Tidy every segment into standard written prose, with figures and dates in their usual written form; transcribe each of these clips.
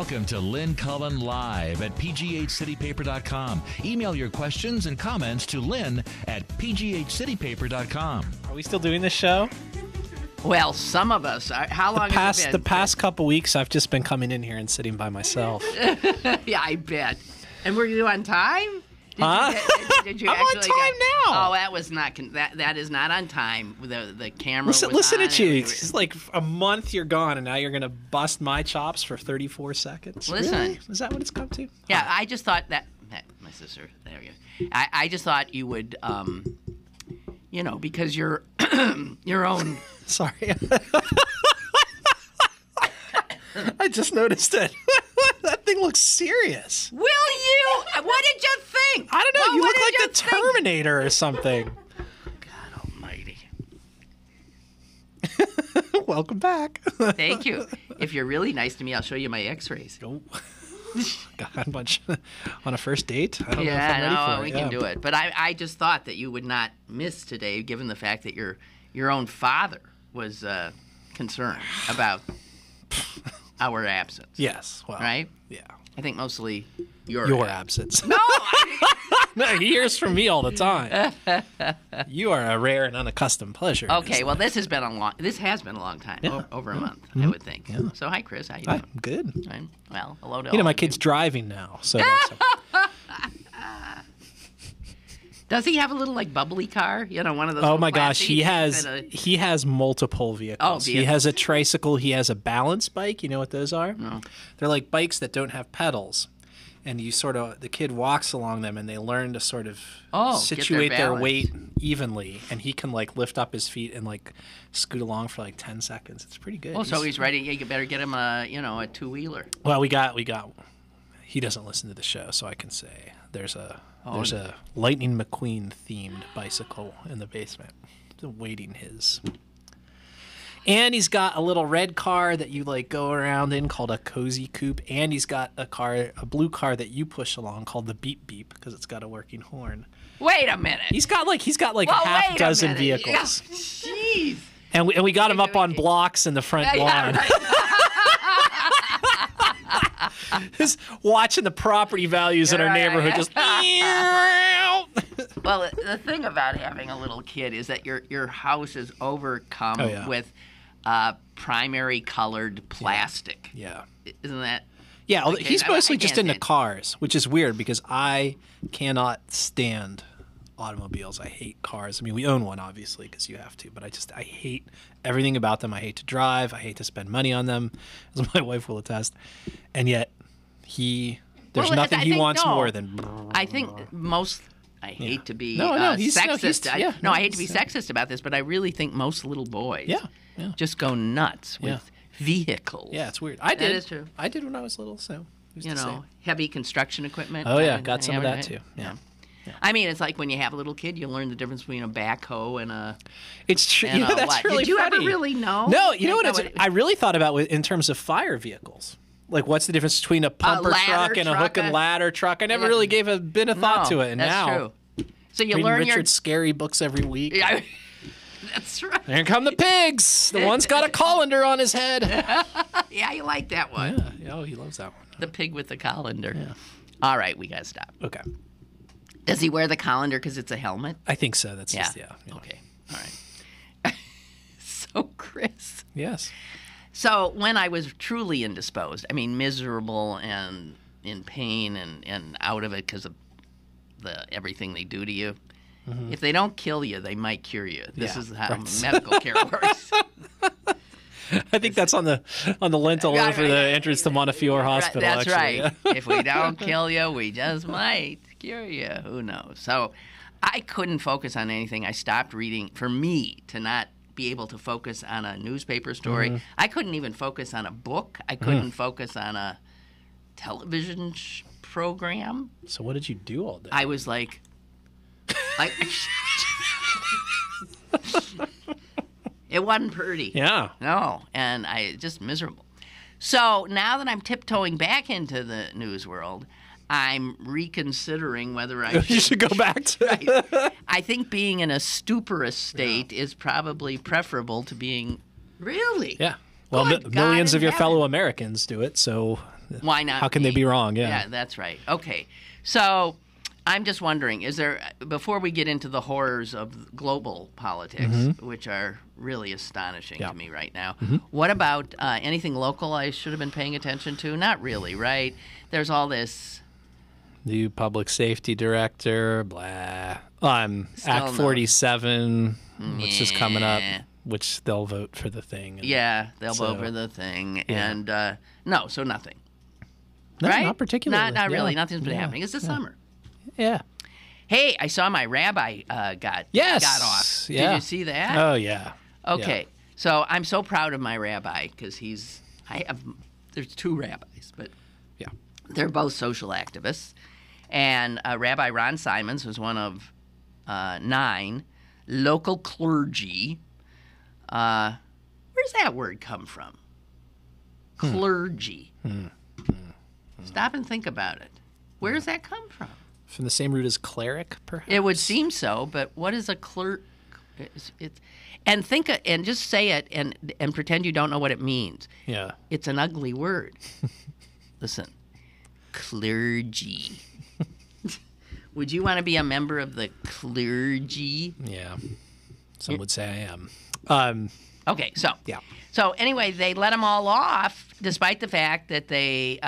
Welcome to Lynn Cullen Live at pghcitypaper.com. Email your questions and comments to Lynn at pghcitypaper.com. Are we still doing this show? Well, some of us are. How long has it been? The past couple weeks, I've just been coming in here and sitting by myself. Yeah, I bet. And were you on time? Did you I'm actually on time now. Oh, that was not. That is not on time. The camera. Listen was at on. you. It's like a month you're gone, and now you're going to bust my chops for 34 seconds. Listen. Really? Is that what it's come to? Yeah, I just thought that my sister. There you go. I just thought you would, because you're your own. Sorry. I just noticed it. That thing looks serious. Will you? What did you think? I don't know. Well, you what look like did the you think? Terminator or something. God almighty. Welcome back. Thank you. If you're really nice to me, I'll show you my x-rays. Oh. God, much on a first date? I don't know if I'm ready for it. We can do it. But I just thought that you would not miss today, given the fact that your own father was concerned about our absence. Yes. Well, right? Yeah. I think mostly your absence. No! No, he hears from me all the time. You are a rare and unaccustomed pleasure. Okay, well, this has been a long time. Yeah. Over a month, I would think. Yeah. So, hi, Chris. How you doing? I'm good. Right. Well, hello to You know, all my of kid's driving now, so that's Does he have a little, bubbly car? One of those Oh little my gosh, plastic- he has multiple vehicles. He has a tricycle, he has a balance bike. You know what those are? No. They're like bikes that don't have pedals. And the kid walks along them and they learn to sort of situate their weight evenly. And he can lift up his feet and scoot along for 10 seconds. It's pretty good. Oh, so he's ready. You better get him a two-wheeler. Well, we got. He doesn't listen to the show, so I can say there's a Lightning McQueen themed bicycle in the basement, waiting his. And he's got a little red car that you go around in called a cozy coupe, and he's got a blue car that you push along called the Beep Beep because it's got a working horn. Wait a minute. He's got half dozen vehicles. Jeez. And we got him up on blocks in the front lawn. Yeah, right. Just watching the property values in our neighborhood just. Well, the thing about having a little kid is that your house is overcome with primary colored plastic. Yeah. Isn't that? Yeah, the case? he's mostly just into stand. cars, which is weird because I cannot stand automobiles. I hate cars. I mean, we own one, obviously, because you have to, but I hate everything about them. I hate to drive. I hate to spend money on them, as my wife will attest. And yet, there's nothing he wants more than... I think I hate to be sexist. I hate to be sexist about this, but I really think most little boys just go nuts with vehicles. Yeah, it's weird. I did. That is true. I did when I was little, so... heavy construction equipment. Oh, yeah, got some of that, too. Yeah. I mean, it's like when you have a little kid, you learn the difference between a backhoe and a... It's true. And that's really Did you funny. ever really know? No, you know what I really thought about in terms of fire vehicles. What's the difference between a pumper truck and a hook and ladder truck? I never really gave a bit of thought to it. And that's now, true. So you reading learn Richard's scary books every week. Yeah, that's right. Here come the pigs. The one's got a colander on his head. Yeah, you like that one. Yeah. Oh, he loves that one. The pig with the colander. Yeah. All right, we got to stop. Okay. Does he wear the colander because it's a helmet? I think so. That's just, Okay. All right. So, Chris. Yes. So, when I was truly indisposed, I mean, miserable and in pain and out of it because of everything they do to you, if they don't kill you, they might cure you. This is how medical care works. I think that's on the lintel for the entrance to Montefiore Hospital. That's actually. right. If we don't kill you, we just might cure you. Who knows? So I couldn't focus on anything. I stopped reading. For me to not be able to focus on a newspaper story, I couldn't even focus on a book. I couldn't focus on a television program. So what did you do all day? I was like it wasn't pretty. Yeah. No, and I just miserable. So now that I'm tiptoeing back into the news world, I'm reconsidering whether I should go back to right. I think being in a stuporous state is probably preferable to being really. Yeah. Well, millions of your fellow Americans do it, so Why not? How can they be wrong? Yeah. Yeah, that's right. Okay. So I'm just wondering, before we get into the horrors of global politics, which are really astonishing to me right now, what about anything local I should have been paying attention to? Not really, right? There's all this... New public safety director, blah. Act 47, which is coming up, which they'll vote for the thing. They'll vote for the thing. Yeah. And no, so nothing. No, right? not particularly. Not really. Nothing's been happening. It's the summer. Yeah. Hey, I saw my rabbi got off. Yeah. Did you see that? Oh, yeah. Okay. Yeah. So I'm so proud of my rabbi because there's two rabbis, but they're both social activists. And Rabbi Ron Simons was one of 9 local clergy. Where's that word come from? Clergy. Stop and think about it. Where does that come from? From the same root as cleric, perhaps? It would seem so, but what is a clerk? And just say it and pretend you don't know what it means. Yeah. It's an ugly word. Listen, clergy. Would you want to be a member of the clergy? Yeah. Some would say I am. Okay, so yeah. So anyway, they let them all off, despite the fact that they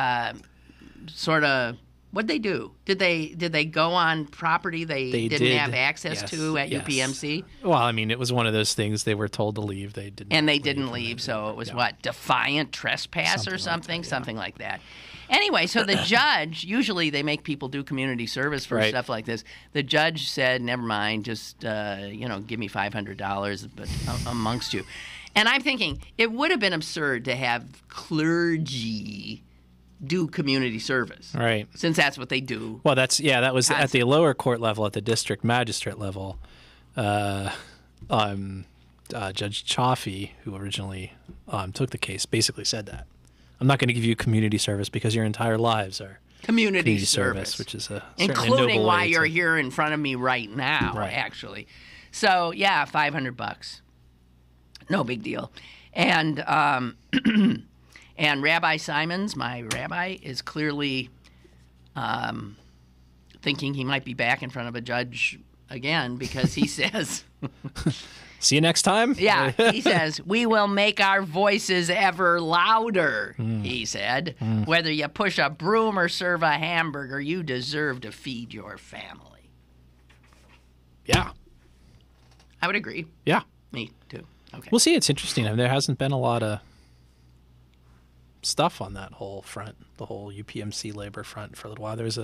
sort of what'd they do? Did they go on property they didn't have access to at UPMC? Well, I mean, it was one of those things they were told to leave. They didn't. And they didn't leave, so it was what, defiant trespass or something, something like that. Anyway, so the judge, usually they make people do community service for stuff like this. The judge said, never mind, just, give me $500 but amongst you. And I'm thinking, it would have been absurd to have clergy do community service. Right. Since that's what they do. Well, that was at the lower court level, at the district magistrate level. Judge Chaffee, who originally took the case, basically said that. I'm not going to give you community service because your entire lives are community service, which is including why you're here in front of me right now, actually. So yeah, $500, no big deal. And and Rabbi Simons, my rabbi, is clearly thinking he might be back in front of a judge again because he says. See you next time? Yeah, he says, we will make our voices ever louder, he said. Whether you push a broom or serve a hamburger, you deserve to feed your family. Yeah. I would agree. Yeah. Me too. Okay. We'll see. It's interesting. I mean, there hasn't been a lot of stuff on that whole front, the whole UPMC labor front for a little while. There just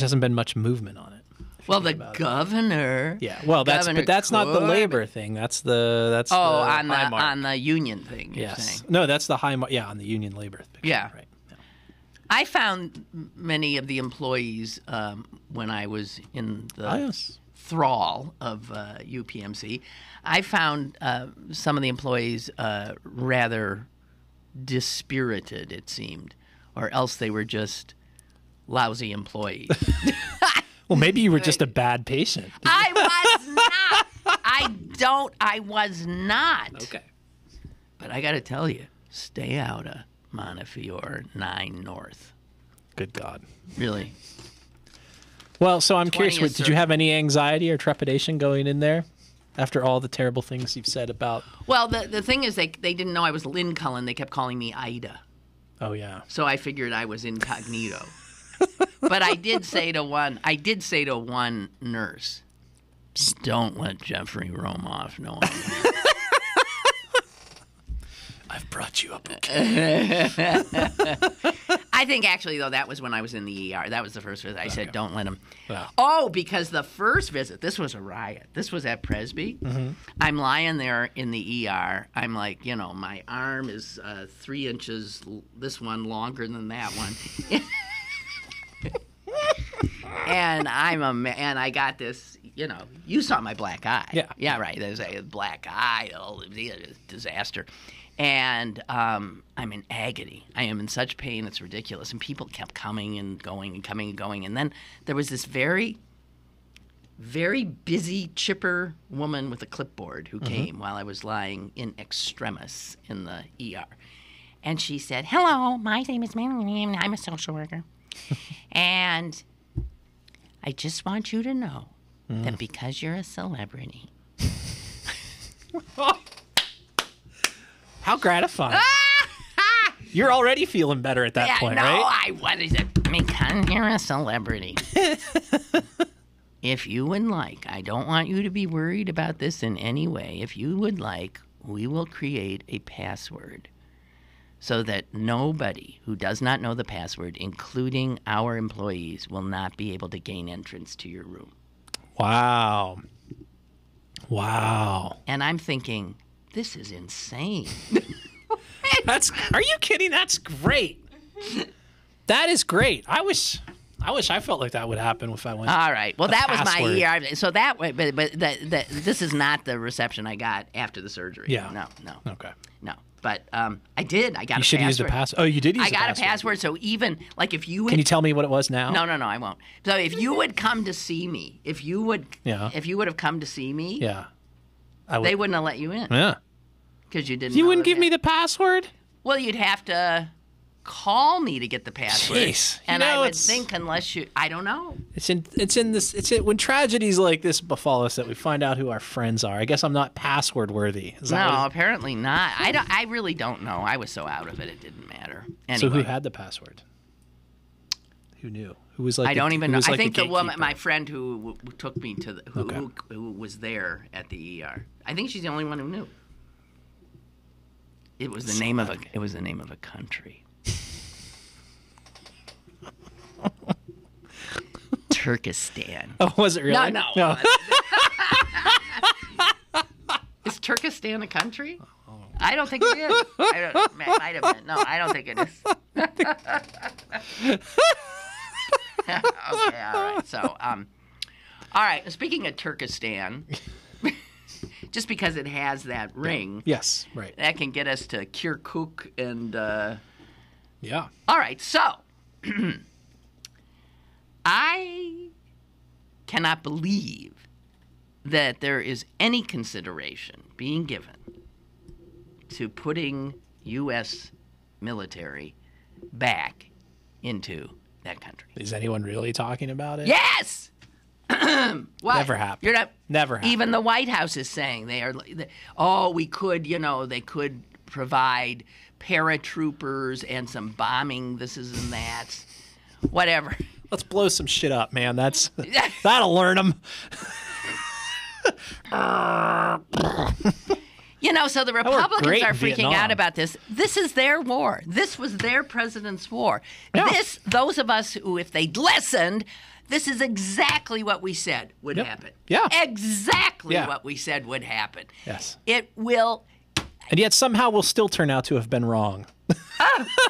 hasn't been much movement on it. Well, the governor. Yeah. Well, that's not the labor thing. That's the on the union thing. You're saying. No, that's the high mark. Yeah, on the union labor picture. Yeah. Right. Yeah. I found many of the employees when I was in the thrall of UPMC. I found some of the employees rather dispirited. It seemed, or else they were just lousy employees. Well, maybe you were just a bad patient. I was not. I was not. Okay. But I got to tell you, stay out of Montefiore 9 North. Good God. Really. Well, so I'm curious, did you have any anxiety or trepidation going in there after all the terrible things you've said about... Well, the thing is, they didn't know I was Lynn Cullen. They kept calling me Ida. Oh, yeah. So I figured I was incognito. But I did say to one nurse, don't let Jeffrey Romoff know I'm here. I've brought you a bouquet. I think actually, though, that was when I was in the ER. That was the first visit. I said, don't let him. Wow. Oh, because the first visit, this was a riot. This was at Presby. Mm-hmm. I'm lying there in the ER. I'm like, my arm is 3 inches, this one longer than that one. And and I got this, you saw my black eye. Yeah. Yeah, right. There's a black eye, disaster. And I'm in agony. I am in such pain, it's ridiculous. And people kept coming and going and coming and going. And then there was this very, very busy, chipper woman with a clipboard who came while I was lying in extremis in the ER. And she said, "Hello, my name is Mary, and I'm a social worker. And I just want you to know that because you're a celebrity." How gratifying. You're already feeling better at that point, no, right? what is it? Because you're a celebrity. If you would like, I don't want you to be worried about this in any way. If you would like, we will create a password so that nobody who does not know the password, including our employees, will not be able to gain entrance to your room. Wow. And I'm thinking, this is insane. Are you kidding? That's great. That is great. I wish I felt like that would happen if I went. All right. Well, that password. was my ER. So that way, but this is not the reception I got after the surgery. Yeah. No. Okay. No. But I did. I got a password. You should use the password. Oh, you did use the password. I got a password. So even like if you would, Can you tell me what it was now? No, I won't. So if you would come to see me, if you would have come to see me, Yeah. they wouldn't have let you in. Yeah. Because you didn't. You know wouldn't the give me the password? Well, you'd have to call me to get the password. Jeez. And I would think unless you, I don't know. When tragedies like this befall us that we find out who our friends are. I guess I'm not password worthy. No, apparently not. I really don't know. I was so out of it, it didn't matter. Anyway. So who had the password? Who knew? Who was like? I don't even know. I think the woman, gatekeeper? my friend who took me to the, who was there at the ER. I think she's the only one who knew. It was the name of a country. Turkestan. Oh, was it really? No. Is Turkestan a country? I don't think it is. It might have been. No, I don't think it is. Okay, all right. So, all right. Speaking of Turkestan, just because it has that ring, Yes, right. that can get us to Kirkuk and. Yeah. All right, so I cannot believe that there is any consideration being given to putting U.S. military back into that country. Is anyone really talking about it? Yes! What? Never happened. You're not. Never happened. Even the White House is saying we could, they could provide paratroopers and some bombing, this is and that, whatever. Let's blow some shit up, man. That'll learn them. So the Republicans are freaking Vietnam. out about this. This is their war. This was their president's war. Yeah. Those of us who, if they'd listened, this is exactly what we said would happen. Yeah. Exactly what we said would happen. Yes. It will. And yet somehow we'll still turn out to have been wrong.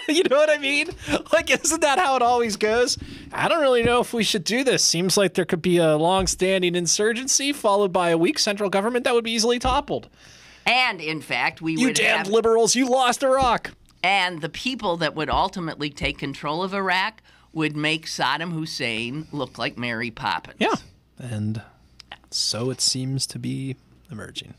You know what I mean? Like, isn't that how it always goes? I don't really know if we should do this. Seems like there could be a long-standing insurgency followed by a weak central government that would be easily toppled. And, in fact, we You would damned have... liberals, you lost Iraq. And the people that would ultimately take control of Iraq would make Saddam Hussein look like Mary Poppins. Yeah. And so it seems to be emerging.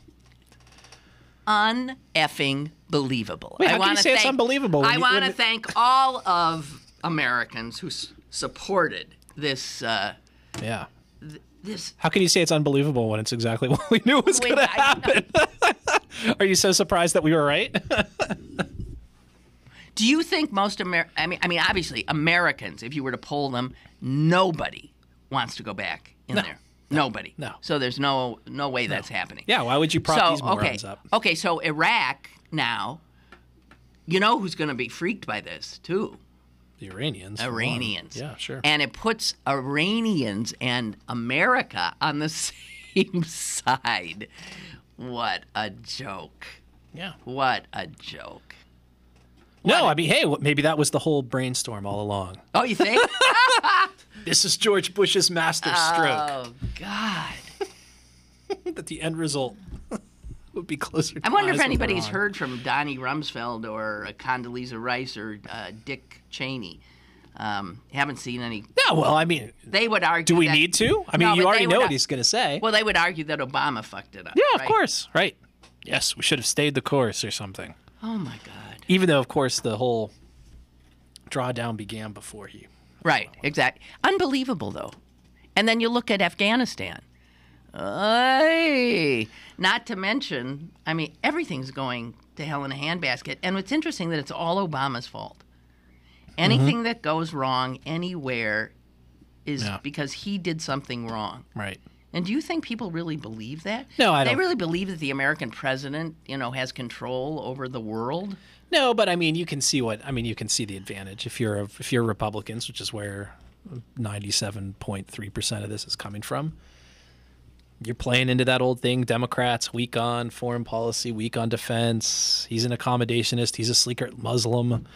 Un-effing believable. Wait, how can you say it's unbelievable? I want to thank all of Americans who supported this. Yeah. This. How can you say it's unbelievable when it's exactly what we knew was going to happen? Are you so surprised that we were right? Do you think most I mean, obviously, Americans, if you were to poll them, nobody wants to go back in there. Nobody. No. So there's no way that's happening. Yeah, why would you prop these morons up? Okay, so Iraq now, you know who's going to be freaked by this, too? The Iranians. Iranians. Yeah, sure. And it puts Iranians and America on the same side. What a joke. Yeah. What a joke. No, I mean, hey, maybe that was the whole brainstorm all along. Oh, you think? This is George Bush's master stroke. Oh, God. That the end result would be closer to I wonder if eyes anybody's wrong. heard from Donnie Rumsfeld or Condoleezza Rice or Dick Cheney. Haven't seen any. Yeah, well, I mean, they would argue. Do we that, need to? I mean, no, you but already they would know what he's going to say. Well, they would argue that Obama fucked it up. Yeah, right? of course. Right. Yes, we should have stayed the course or something. Oh, my God. Even though, of course, the whole drawdown began before he. Right, exactly. Unbelievable, though. And then you look at Afghanistan. Not to mention, I mean, everything's going to hell in a handbasket. And what's interesting that it's all Obama's fault. Anything that goes wrong anywhere is because he did something wrong. Right. And do you think people really believe that? No, I don't. They really believe that the American president, has control over the world? No, but I mean, you can see the advantage if you're Republicans, which is where 97.3% of this is coming from. You're playing into that old thing, Democrats, weak on foreign policy, weak on defense. He's an accommodationist. He's a sleeker Muslim.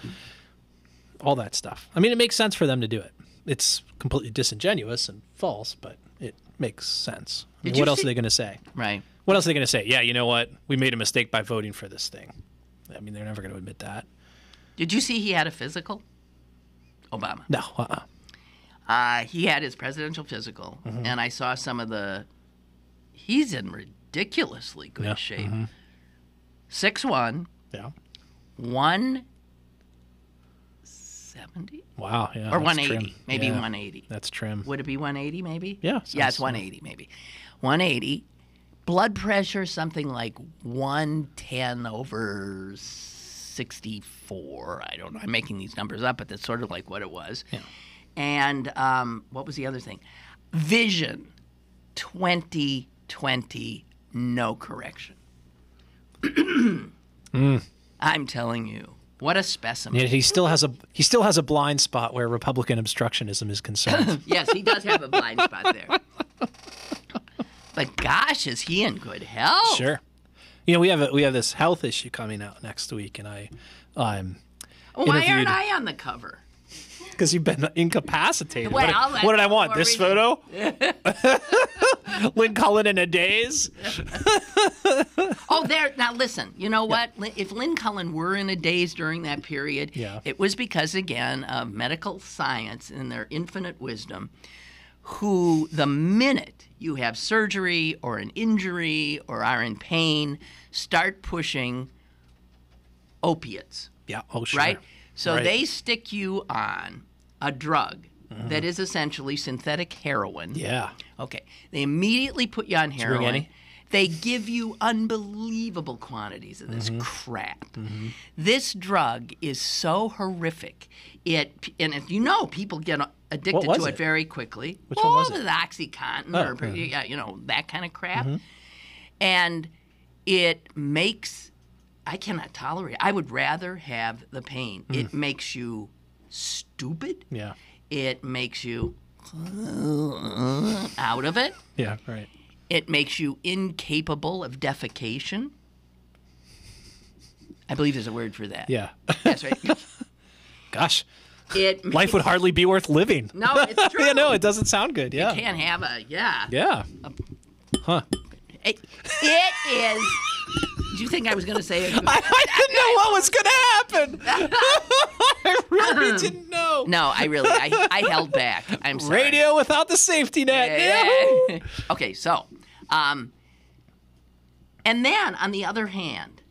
All that stuff. I mean, it makes sense for them to do it. It's completely disingenuous and false, but it makes sense. I mean, what else are they going to say? Right. What else are they going to say? Yeah, you know what? We made a mistake by voting for this thing. I mean, they're never going to admit that. Did you see he had a physical? Obama. No. He had his presidential physical, and I saw some of the... He's in ridiculously good shape. 6'1". Yeah. 170? Wow, yeah. Or 180. Trim. Maybe Yeah, 180. That's trim. Would it be 180 maybe? Yeah. Yeah, it's 180 maybe. 180. Blood pressure, something like 110/64. I don't know. I'm making these numbers up, but that's sort of like what it was. Yeah. And what was the other thing? Vision, 20/20, no correction. I'm telling you, what a specimen. Yeah, he still has a blind spot where Republican obstructionism is concerned. Yes, he does have a blind spot there. But gosh, is he in good health? Sure. We have this health issue coming out next week, and I'm Why aren't I on the cover? Because you've been incapacitated. Well, what did I want? This photo? Lynn Cullen in a daze? Oh, there. Now, listen. You know what? If Lynn Cullen were in a daze during that period, it was because, again, of medical science and their infinite wisdom, who the minute you have surgery or an injury or are in pain, start pushing opiates. Yeah. Oh, sure. Right? So they stick you on a drug that is essentially synthetic heroin. Yeah. Okay. They immediately put you on heroin. Bring any? They give you unbelievable quantities of this crap. This drug is so horrific. And if people get addicted to it very quickly. Which one was it? The OxyContin or that kind of crap. And it makes... I cannot tolerate it. I would rather have the pain. It makes you stupid. Yeah. It makes you out of it. Yeah, right. It makes you incapable of defecation. I believe there's a word for that. Yeah. That's right. Gosh. Life would hardly be worth living. No, it's true. Yeah, no, it doesn't sound good. Yeah. You can't have Yeah. Huh. It is... Do you think I was going to say it? I didn't know what was going to happen. I really didn't know. No, I held back. I'm sorry. Radio without the safety net. Yeah. Okay, so, and then on the other hand,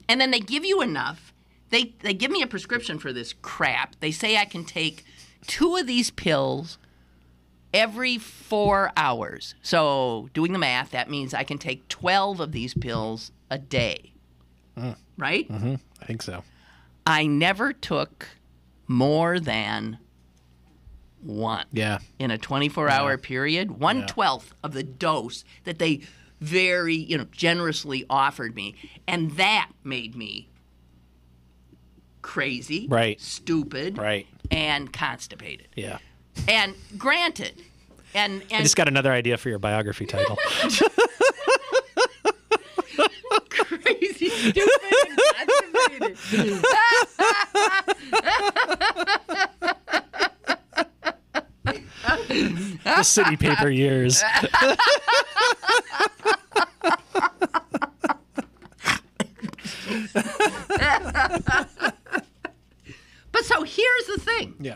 and then they give you enough. They give me a prescription for this crap. They say I can take 2 of these pills every 4 hours. So doing the math, that means I can take 12 of these pills a day. Right? I think so. I never took more than 1. Yeah. In a 24-hour period. 1/12 of the dose that they very, generously offered me. And that made me crazy, stupid, and constipated. Yeah. And granted, and I just got another idea for your biography title. Crazy, stupid, and constipated. The city paper years. But so here's the thing. Yeah.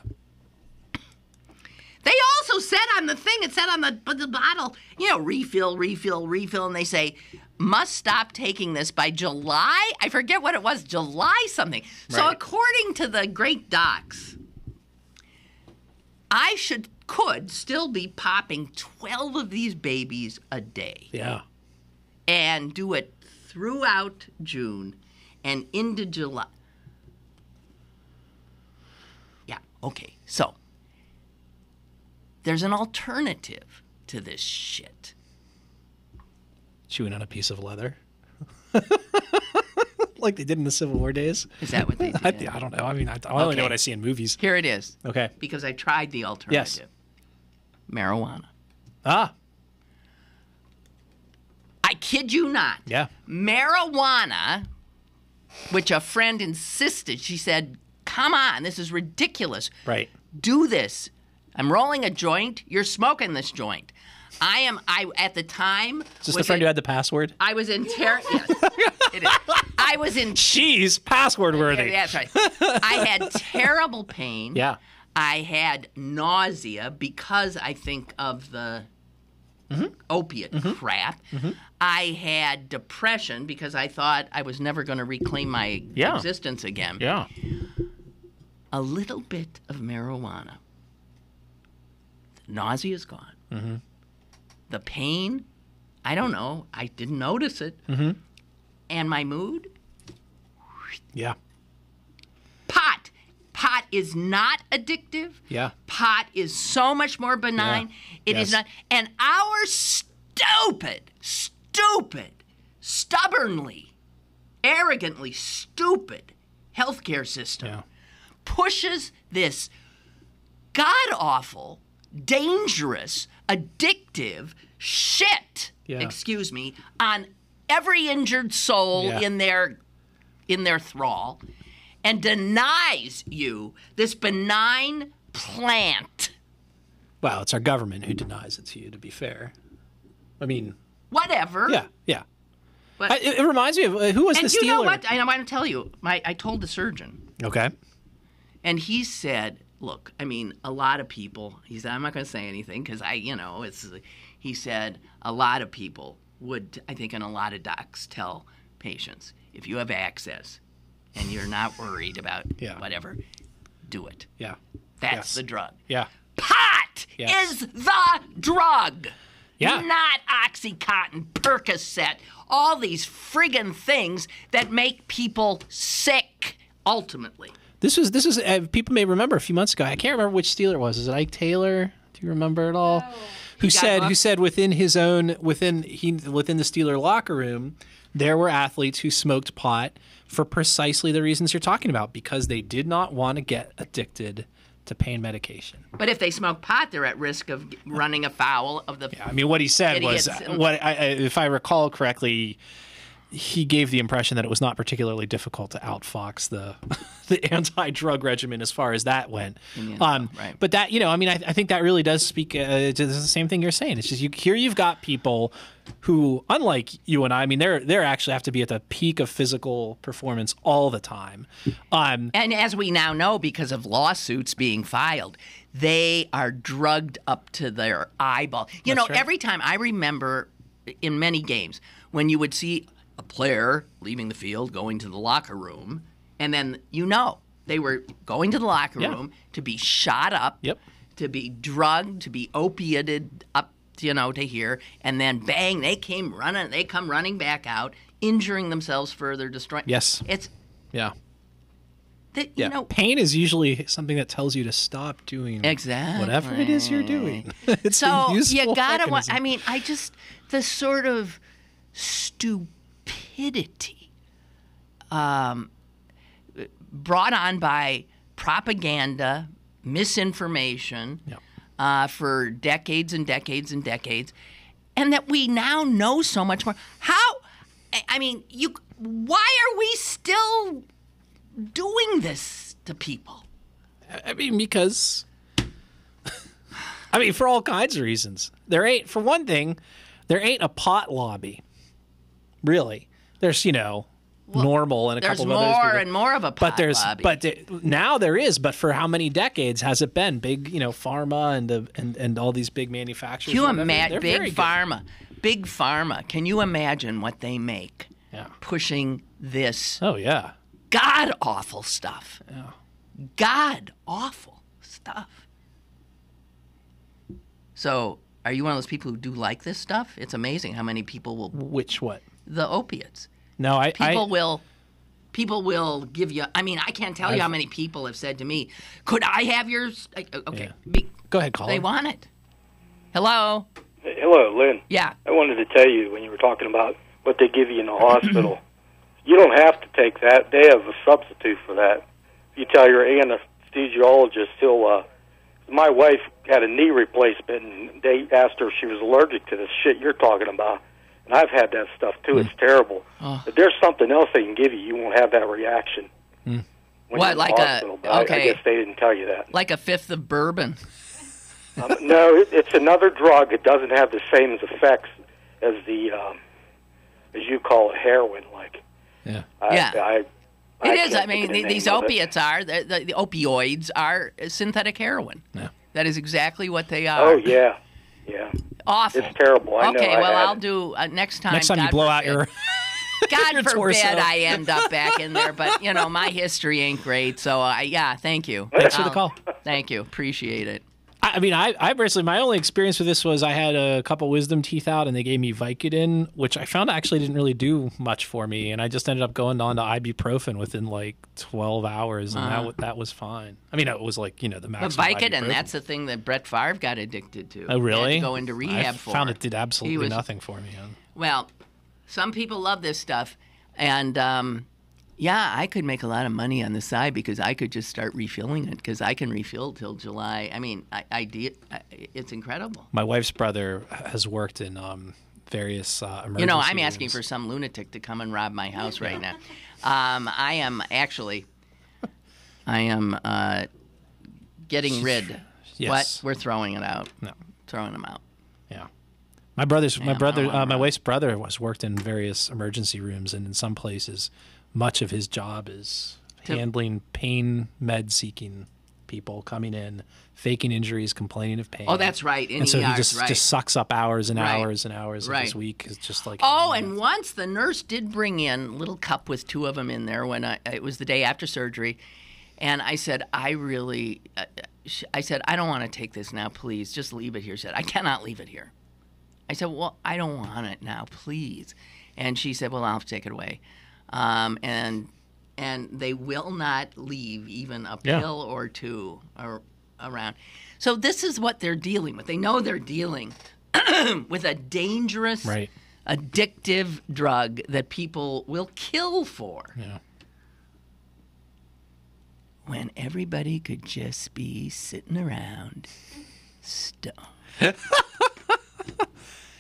They also said on the thing, it said on the bottle, refill, and they say, must stop taking this by July. I forget what it was, July something. So Right. according to the great docs, I could still be popping 12 of these babies a day Yeah. and do it throughout June and into July. Yeah, okay. So there's an alternative to this shit. Chewing on a piece of leather. Like they did in the Civil War days. Is that what they did? I don't know. I mean, I only Okay. know what I see in movies. Here it is. Okay. Because I tried the alternative. Marijuana. Ah, I kid you not. yeah. Marijuana, which a friend insisted, she said, come on, this is ridiculous. Right. Do this. I'm rolling a joint. You're smoking this joint. I at the time. Is this the friend who had the password? I was in terror. Yes, it is. I was in. She's password worthy. That's right. I had terrible pain. Yeah. I had nausea because I think of the opiate crap. I had depression because I thought I was never going to reclaim my existence again. Yeah. A little bit of marijuana. The nausea is gone. Mm-hmm. The pain, I don't know. I didn't notice it. Mm-hmm. And my mood, Yeah. pot. Pot is not addictive. Yeah. Pot is so much more benign. Yeah. It is not. And our stubbornly, arrogantly stupid healthcare system Yeah. pushes this god-awful, dangerous, addictive shit, Yeah. excuse me, on every injured soul Yeah. in their thrall, and denies you this benign plant. Well, it's our government who denies it to you, to be fair. I mean, Whatever. yeah, yeah. But, It reminds me of who was the and Steeler? you know what? I want to tell you. I told the surgeon, Okay. and he said, "Look, I mean, a lot of people." He said, "I'm not going to say anything because it's." He said, "A lot of people would, I think, and a lot of docs tell patients, if you have access and you're not worried about Yeah. whatever, do it. Yeah. That's Yes. the drug. Yeah. Pot Yes. is the drug." Yeah. Not Oxycontin, Percocet, all these friggin' things that make people sick, ultimately. This is people may remember a few months ago. I can't remember which Steeler it was. Is it Ike Taylor? Do you remember at all? No. Who got hooked? said within the Steeler locker room there were athletes who smoked pot for precisely the reasons you're talking about, because they did not want to get addicted to pain medication. But if they smoke pot, they're at risk of running afoul of the. I mean, what he said was, Idiots. if I recall correctly, he gave the impression that it was not particularly difficult to outfox the anti-drug regimen as far as that went. Right. But that, I think that really does speak to the same thing you're saying. It's just here you've got people who, unlike you and I mean, they're actually have to be at the peak of physical performance all the time. And as we now know, because of lawsuits being filed, they are drugged up to their eyeball. That's right. Every time I remember in many games when you would see a player leaving the field, going to the locker room, and then they were going to the locker room to be shot up, Yep. to be drugged, to be opiated up, to here, and then bang, they come running back out, injuring themselves further, destroying. Yes. It's Yeah. that Pain is usually something that tells you to stop doing Exactly. whatever it is you're doing. It's a So useful you gotta. mechanism. The sort of stupidity brought on by propaganda, misinformation for decades and decades and decades, and that we now know so much more. Why are we still doing this to people? I mean, because for all kinds of reasons. For one thing, there ain't a pot lobby. Really. There's, NORML and a couple of others. There's more and more of a pot lobby. Now there is. But for how many decades has it been? Big, pharma and all these big manufacturers. Can you imagine big pharma? Big pharma. Can you imagine what they make? Yeah. Pushing this. Oh yeah. God awful stuff. Yeah. God awful stuff. So, are you one of those people who do like this stuff? It's amazing how many people will. Which what? The opiates. No, People will give you. I mean, I can't tell you how many people have said to me, "Could I have yours?" Okay, yeah. Go ahead, caller. They want it. Hello. Hey, hello, Lynn. Yeah. I wanted to tell you when you were talking about what they give you in the hospital. You don't have to take that. They have a substitute for that. If you tell your anesthesiologist, my wife had a knee replacement, and they asked her if she was allergic to this shit you're talking about. And I've had that stuff, too. It's terrible. But there's something else they can give you. You won't have that reaction. When What, like hospital. a... Okay. I guess they didn't tell you that. Like a fifth of bourbon. No, it's another drug. It doesn't have the same effects as the, as you call it, heroin. Like, yeah. It is. I mean, these opiates are, the opioids are synthetic heroin. Yeah. That is exactly what they are. Oh, yeah. Yeah. Awful. It's terrible. I know. Okay, well, I'll do next time. Next time you blow out your... God your forbid torso. I end up back in there, but, my history ain't great, so, thank you. Thanks for the call. Thank you. Appreciate it. I mean, I personally, my only experience with this was I had a couple wisdom teeth out, and they gave me Vicodin, which I found actually didn't really do much for me, and I just ended up going on to ibuprofen within like 12 hours, and that was fine. I mean, it was like the maximum. The Vicodin, that's the thing that Brett Favre got addicted to. Oh, really? He had to go into rehab for. I found it did absolutely nothing for me. Well, some people love this stuff, and I could make a lot of money on the side because I could just start refilling it because I can refill till July. I mean, it's incredible. My wife's brother has worked in various emergency I'm asking rooms. for some lunatic to come and rob my house right now. I am getting rid. Yes. What? We're throwing it out. No. Throwing them out. Yeah. My wife's brother has worked in various emergency rooms, and in some places, much of his job is handling pain med-seeking people coming in, faking injuries, complaining of pain. Oh, that's right. And so he just sucks up hours and hours and hours of his week. It's just like... Oh, and once the nurse did bring in a little cup with two of them in there when it was the day after surgery, and I said, I don't want to take this now, please. Just leave it here. She said, I cannot leave it here. I said, well, I don't want it now, please. And she said, well, I'll take it away. And they will not leave even a pill or two around. So this is what they're dealing with. They know they're dealing with a dangerous, addictive drug that people will kill for. Yeah. When everybody could just be sitting around stoned.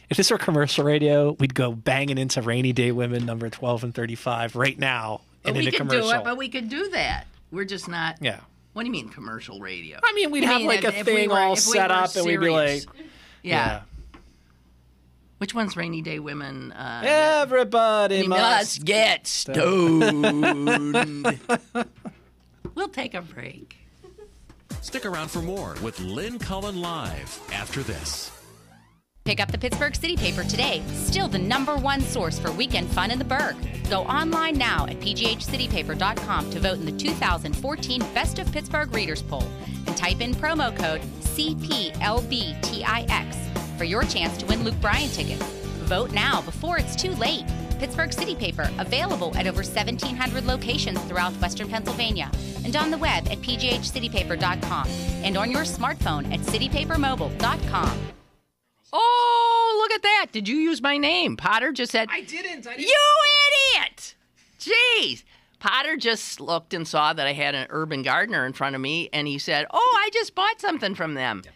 If this were commercial radio, we'd go banging into Rainy Day Women number 12 and 35 right now in a commercial. Do it, but we could do that. We're just not. Yeah. What do you mean commercial radio? I mean, we'd have like a thing all set up, and we'd be like, yeah. Which one's Rainy Day Women? Everybody must get stoned. We'll take a break. Stick around for more with Lynn Cullen Live after this. Pick up the Pittsburgh City Paper today. Still the #1 source for weekend fun in the Burgh. Go online now at pghcitypaper.com to vote in the 2014 Best of Pittsburgh Readers Poll and type in promo code CPLBTIX for your chance to win Luke Bryan tickets. Vote now before it's too late. Pittsburgh City Paper, available at over 1,700 locations throughout Western Pennsylvania and on the web at pghcitypaper.com and on your smartphone at citypapermobile.com. Oh, look at that. Did you use my name? Potter just said... I didn't. You idiot! Jeez. Potter just looked and saw that I had an Urban Gardener in front of me, and he said, oh, I just bought something from them. Yep.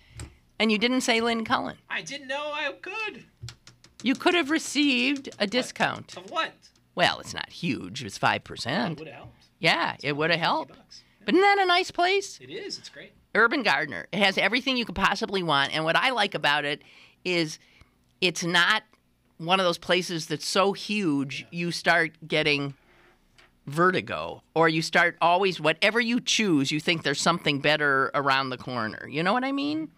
And you didn't say Lynn Cullen. I didn't know I could. You could have received a discount. Of what? Well, it's not huge. It's 5%. It would have helped. Yeah, it would have helped. But isn't that a nice place? It is. It's great. Urban Gardener. It has everything you could possibly want, and what I like about it is it's not one of those places that's so huge you start getting vertigo, or you start always, whatever you choose, you think there's something better around the corner. You know what I mean?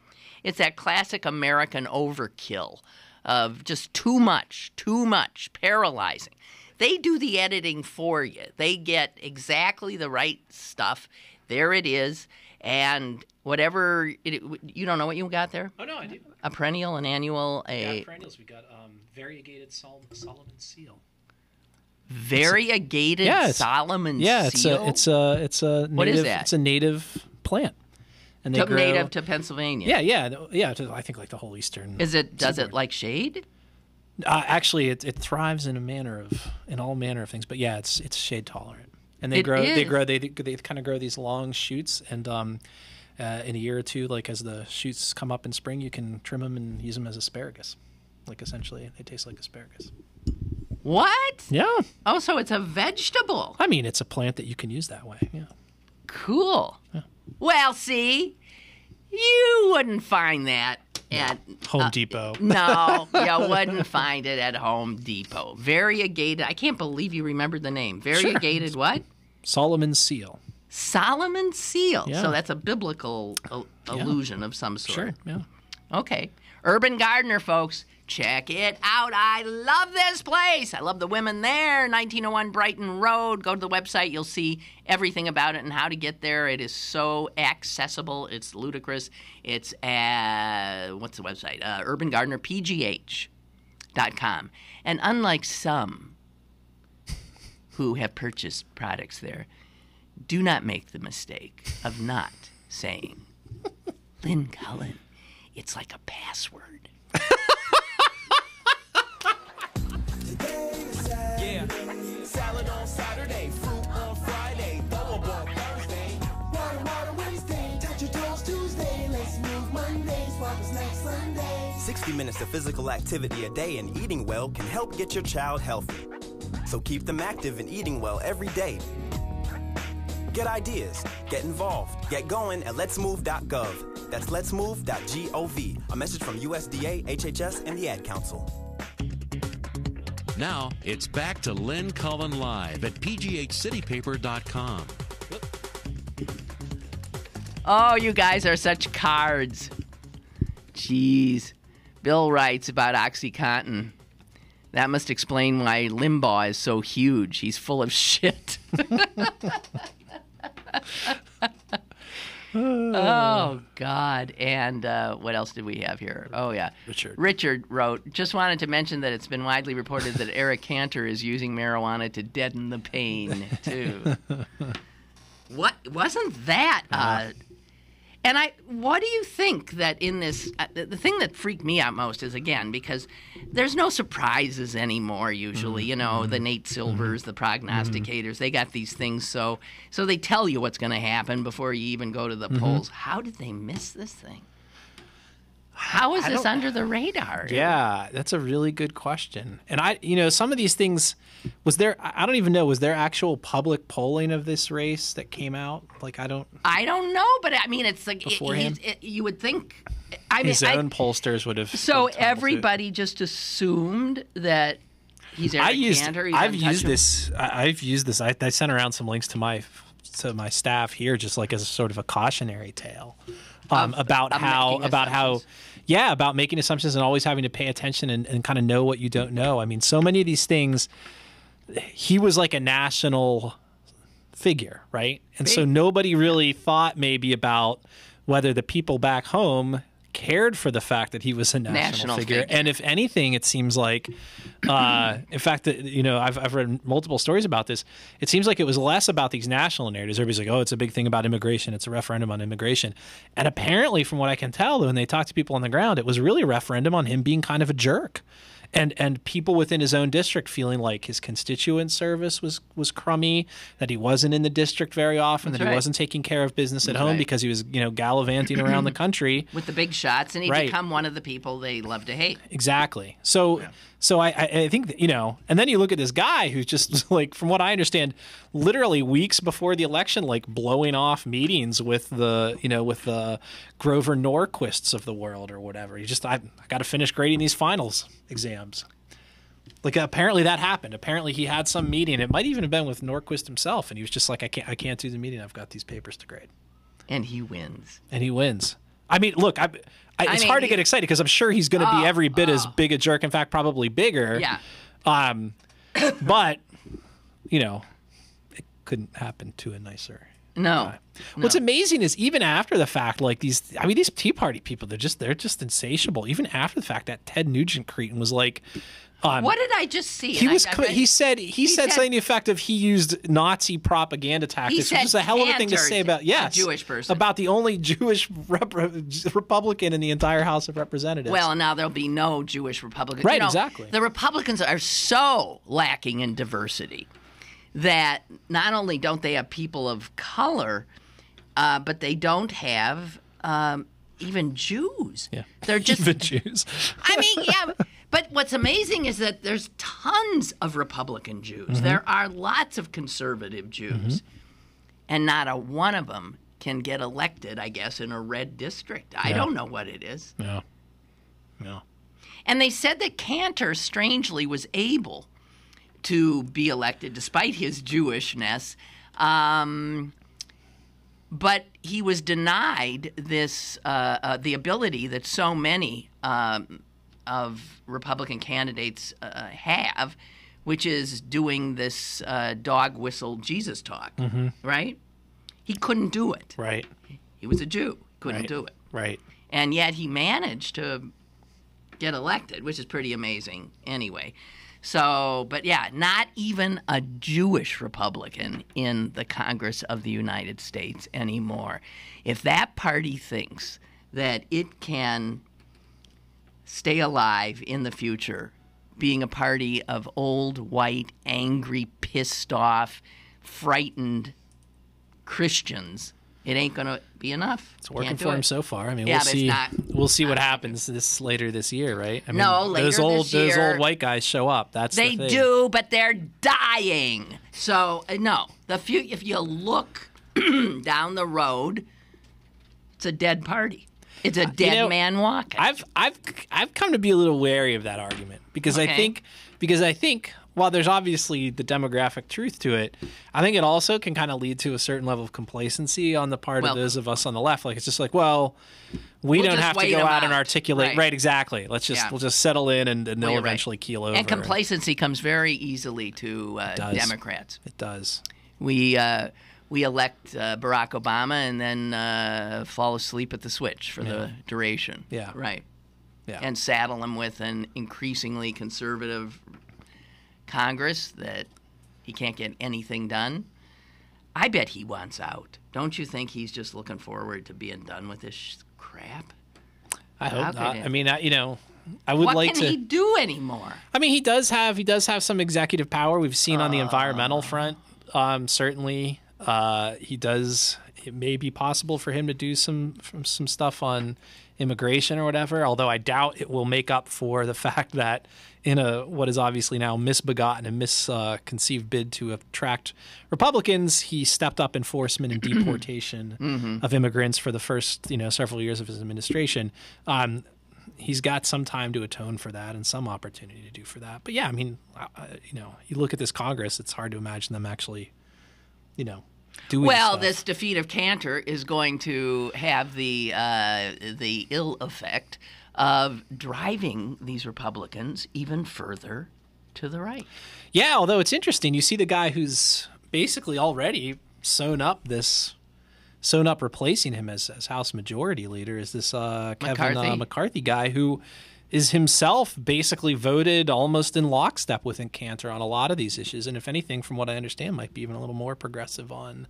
It's that classic American overkill of just too much, paralyzing. They do the editing for you. They get exactly the right stuff. There it is. And whatever, you don't know what you got there? Oh, no, I do. A perennial, an annual, Yeah, perennials. We got variegated Solomon seal. Variegated Solomon seal? Yeah, it's a native, what is that? It's a native plant. And they grow, native to Pennsylvania. Yeah. I think like the whole eastern. Does it like shade? Actually, it thrives in all manner of things. But yeah, it's shade tolerant, and they kind of grow these long shoots, and in a year or two, like as the shoots come up in spring, you can trim them and use them as asparagus. Like essentially, they taste like asparagus. What? Yeah. Oh, so it's a vegetable. I mean, it's a plant that you can use that way. Yeah. Cool. Yeah. Well, see, you wouldn't find that at Home Depot. No, you wouldn't find it at Home Depot. Variegated. I can't believe you remembered the name. Variegated what? Solomon seal. Solomon seal. Yeah. So that's a biblical allusion of some sort. Sure. Yeah. Okay. Urban Gardener, folks. Check it out. I love this place. I love the women there. 1901 Brighton Road. Go to the website. You'll see everything about it and how to get there. It is so accessible. It's ludicrous. It's what's the website? Urban Gardener, pgh.com. And unlike some who have purchased products there, do not make the mistake of not saying, Lynn Cullen, it's like a password. Yeah, salad on Saturday, fruit on Friday, throw-a-ball Thursday. Water Wednesday, touch your toes Tuesday, let's move Monday, sparkles next Sunday. 60 minutes of physical activity a day and eating well can help get your child healthy. So keep them active and eating well every day. Get ideas, get involved, get going at letsmove.gov. That's letsmove.gov. A message from USDA, HHS, and the Ad Council. Now, it's back to Lynn Cullen Live at pghcitypaper.com. Oh, you guys are such cards. Jeez. Bill writes about OxyContin. That must explain why Limbaugh is so huge. He's full of shit. Oh, God. And what else did we have here? Oh, yeah. Richard wrote, just wanted to mention that it's been widely reported that Eric Cantor is using marijuana to deaden the pain, too. What? Wasn't that... And what do you think that in this, the thing that freaked me out most is, again, because there's no surprises anymore usually, you know, the Nate Silvers, the prognosticators, they got these things, so they tell you what's going to happen before you even go to the polls. How did they miss this thing? How is this under the radar? Yeah, that's a really good question. And some of these things, I don't even know, was there actual public polling of this race that came out? Like, I don't know, but I mean, it's like, you would think, his own pollsters would have. So everybody just assumed that he's Eric Cantor. I've used this. I sent around some links to my staff here, just like as a sort of a cautionary tale. About making assumptions and always having to pay attention and kind of know what you don't know. I mean, so many of these things, he was like a national figure, right? And so nobody really thought maybe about whether the people back home cared for the fact that he was a national figure. And if anything, it seems like, in fact, I've read multiple stories about this. It seems like it was less about these national narratives. Everybody's like, oh, it's a big thing about immigration. It's a referendum on immigration. And apparently, from what I can tell, when they talk to people on the ground, it was really a referendum on him being kind of a jerk. And people within his own district feeling like his constituent service was crummy, that he wasn't in the district very often, that he wasn't taking care of business at home because he was, gallivanting around the country. With the big shots, and he'd become one of the people they love to hate. Exactly. So I think, and then you look at this guy who's just like, from what I understand, literally weeks before the election, like blowing off meetings with the Grover Norquists of the world or whatever. He just, I got to finish grading these finals exams. Like apparently that happened. Apparently he had some meeting. It might even have been with Norquist himself, and he was just like, I can't do the meeting. I've got these papers to grade. And he wins. I mean, look, it's hard to get excited because I'm sure he's going to be every bit as big a jerk. In fact, probably bigger. Yeah. But it couldn't happen to a nicer. No. What's amazing is even after the fact, like these Tea Party people, they're just insatiable. Even after the fact, that Ted Nugent cretin was like, what did I just see? He said something to the effect of he used Nazi propaganda tactics, which is a hell of a thing to say about a Jewish person, about the only Jewish Republican in the entire House of Representatives. Well, now there'll be no Jewish Republicans. Right, exactly. The Republicans are so lacking in diversity that not only don't they have people of color, but they don't have even Jews. Yeah, they're just even Jews. I mean, yeah. But what's amazing is that there's tons of Republican Jews. Mm-hmm. There are lots of conservative Jews, and not a one of them can get elected, I guess, in a red district. I don't know what it is. No. And they said that Cantor, strangely, was able to be elected despite his Jewishness, but he was denied this the ability that so many of Republican candidates have, which is doing this dog whistle Jesus talk, right? He couldn't do it. Right. He was a Jew. Couldn't do it. Right. And yet he managed to get elected, which is pretty amazing anyway. So, but yeah, not even a Jewish Republican in the Congress of the United States anymore. If that party thinks that it can stay alive in the future, being a party of old, white, angry, pissed off, frightened Christians, it ain't going to be enough. It's working for him so far. I mean, Yeah, we'll see what happens later this year, right? I mean, later those old this year, those old white guys show up. That's they the thing. do, but they're dying. So no, if you look down the road, it's a dead party. It's a dead man walking. I've come to be a little wary of that argument because I think while there's obviously the demographic truth to it, I think it also can kind of lead to a certain level of complacency on the part of those of us on the left. Like it's just like, well, we'll don't have to go out and articulate. Right, exactly. We'll just settle in and they'll eventually keel over. And complacency comes very easily to Democrats. It does. We elect Barack Obama and then fall asleep at the switch for the duration. Yeah. Right. Yeah. And saddle him with an increasingly conservative Congress that he can't get anything done. I bet he wants out. Don't you think he's just looking forward to being done with this crap? I hope not. I mean, I would what like to. What can he do anymore? I mean, he does have some executive power. We've seen on the environmental front, certainly. He does. It may be possible for him to do some stuff on immigration or whatever. Although I doubt it will make up for the fact that in what is obviously now misbegotten and misconceived bid to attract Republicans, he stepped up enforcement and deportation of immigrants for the first several years of his administration. He's got some time to atone for that and some opportunity to do for that. But yeah, I mean, you look at this Congress, it's hard to imagine them actually, doing stuff. This defeat of Cantor is going to have the ill effect of driving these Republicans even further to the right. Yeah, although it's interesting, you see the guy who's basically already sewn up replacing him as House Majority Leader is this Kevin McCarthy guy who is himself basically voted almost in lockstep with Cantor on a lot of these issues, and if anything, from what I understand, might be even a little more progressive on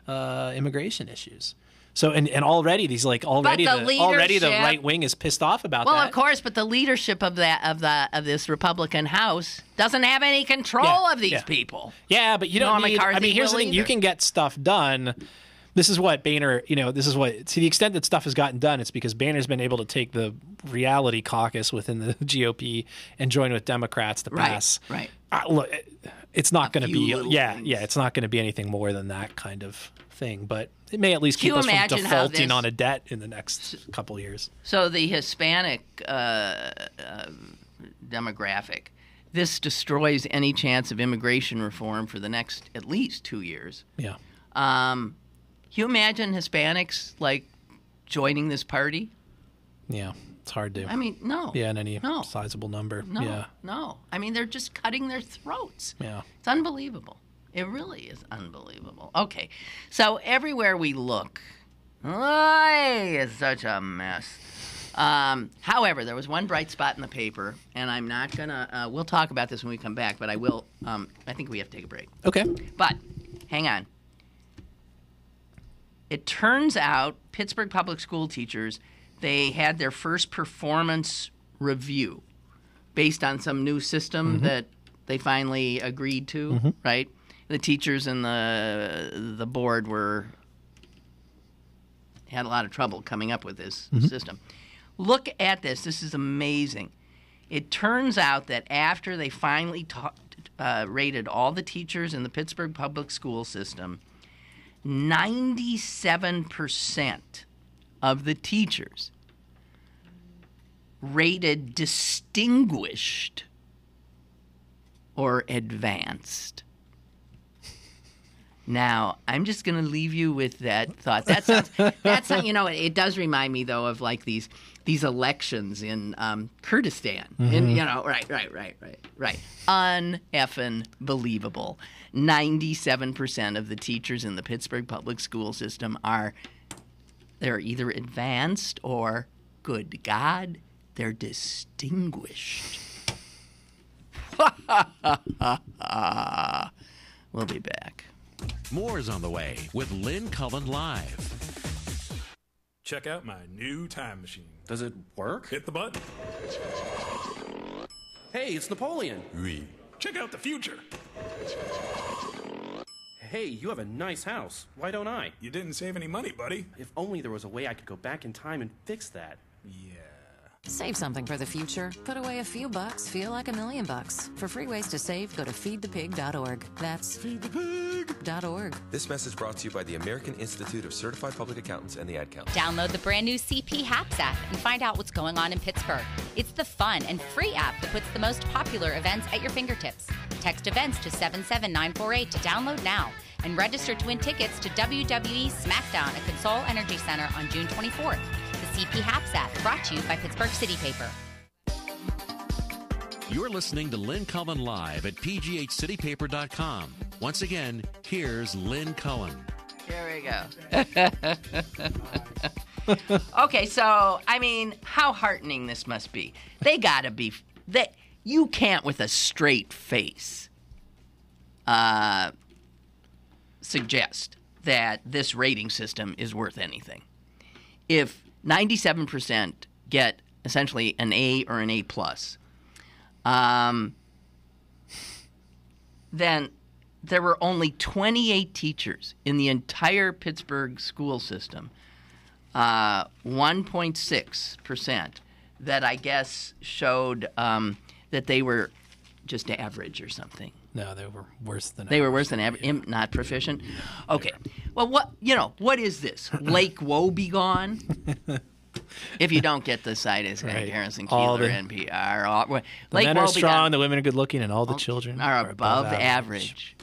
immigration issues. So and already these already the right wing is pissed off about that. Well, of course, but the leadership of this Republican House doesn't have any control of these people. Yeah, but you don't need. I mean, here's the thing: you can get stuff done. This is what Boehner, this is what, to the extent that stuff has gotten done, it's because Boehner's been able to take the reality caucus within the GOP and join with Democrats to pass. Right. Look, it's not going to be, it's not going to be anything more than that kind of thing, but it may at least keep us from defaulting on a debt in the next couple of years. So the Hispanic demographic this destroys any chance of immigration reform for the next at least 2 years. Yeah. Can you imagine Hispanics like joining this party? Yeah. It's hard to. I mean, no. Yeah, in any sizable number. No. Yeah. No. I mean, they're just cutting their throats. Yeah. It's unbelievable. It really is unbelievable. Okay. So everywhere we look, it's such a mess. However, there was one bright spot in the paper, and I'm not going to, we'll talk about this when we come back, but I will, I think we have to take a break. Okay. But, hang on. It turns out Pittsburgh Public School teachers, they had their first performance review based on some new system that they finally agreed to, right? The teachers and the board had a lot of trouble coming up with this system. Look at this. This is amazing. It turns out that after they finally rated all the teachers in the Pittsburgh Public School system, 97% of the teachers rated distinguished or advanced. Now, I'm just going to leave you with that thought. That sounds, you know, it does remind me, though, of like these elections in Kurdistan. And, you know, right. Un-effing believable. 97% of the teachers in the Pittsburgh Public School system they're either advanced or, good God, they're distinguished. We'll be back. More is on the way with Lynn Cullen Live. Check out my new time machine. Does it work? Hit the button. Hey, it's Napoleon. Oui. Check out the future. Hey, you have a nice house. Why don't I? You didn't save any money, buddy. If only there was a way I could go back in time and fix that. Yeah. Save something for the future. Put away a few bucks, feel like $1 million. For free ways to save, go to feedthepig.org. That's feedthepig.org. This message brought to you by the American Institute of Certified Public Accountants and the Ad Council. Download the brand new CP Haps app and find out what's going on in Pittsburgh. It's the fun and free app that puts the most popular events at your fingertips. Text events to 77948 to download now and register to win tickets to WWE SmackDown at Consol Energy Center on June 24th. The CP Haps app, brought to you by Pittsburgh City Paper. You're listening to Lynn Cullen Live at pghcitypaper.com. Once again, here's Lynn Cullen. Here we go. Okay, so, I mean, how heartening this must be. They gotta be, you can't with a straight face suggest that this rating system is worth anything. If 97% get essentially an A or an A+, then there were only 28 teachers in the entire Pittsburgh school system, 1.6%, that I guess showed that they were just average or something. No, they were worse than average. They were worse than average, not proficient? Okay. Well, what is this? Lake Woe Be Gone? If you don't get the site, it's Harrison Keeler, NPR. The men are strong, the women are good looking, and all the children are above average.